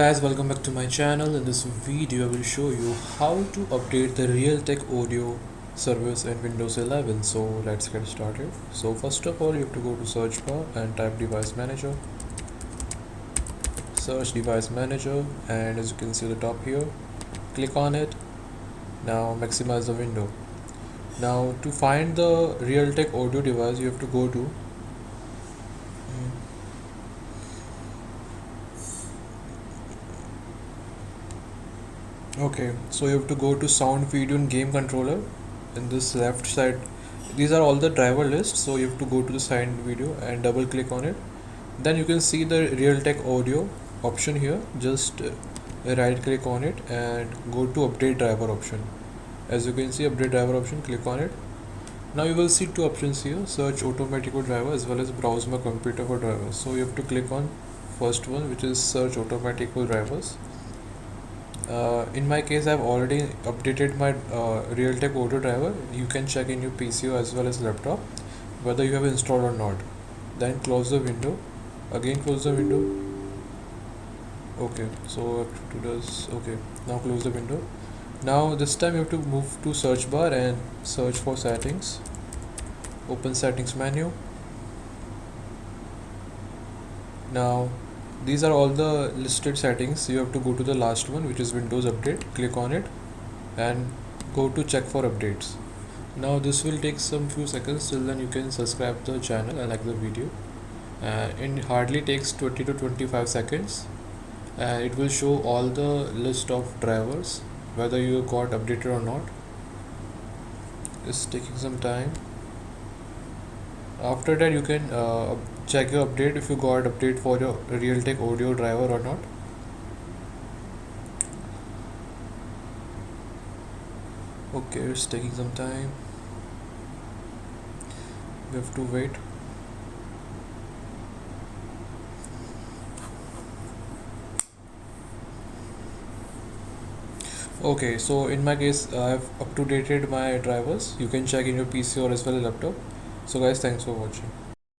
Guys, welcome back to my channel. In this video I will show you how to update the Realtek audio service in Windows 11. So let's get started. So first of all, you have to go to search bar and type device manager. Search device manager, and as you can see at the top here, click on it. Now maximize the window. Now to find the Realtek audio device, you have to go to okay, so you have to go to sound, video and game controller in this left side. These are all the driver lists, so you have to go to the sound video and double click on it. Then you can see the Realtek audio option here. Just right click on it and go to update driver option. As you can see, update driver option, click on it. Now you will see two options here: search automatic for driver as well as browse my computer for drivers. So you have to click on first one, which is search automatic for drivers. In my case, I've already updated my Realtek audio driver. You can check in your PC as well as laptop whether you have installed or not. Then close the window. Again close the window. Okay, so to does okay. Now close the window. Now this time you have to move to search bar and search for settings. Open settings menu. Now these are all the listed settings. You have to go to the last one, which is Windows Update. Click on it and go to check for updates. Now this will take some few seconds. Till then you can subscribe to the channel and like the video. It hardly takes 20 to 25 seconds, and it will show all the list of drivers whether you got updated or not. It's taking some time. After that you can check your update if you got update for your Realtek audio driver or not. Okay, it's taking some time. We have to wait. Okay, so in my case, I've up to dated my drivers. You can check in your PC or as well as laptop. So guys, thanks for watching.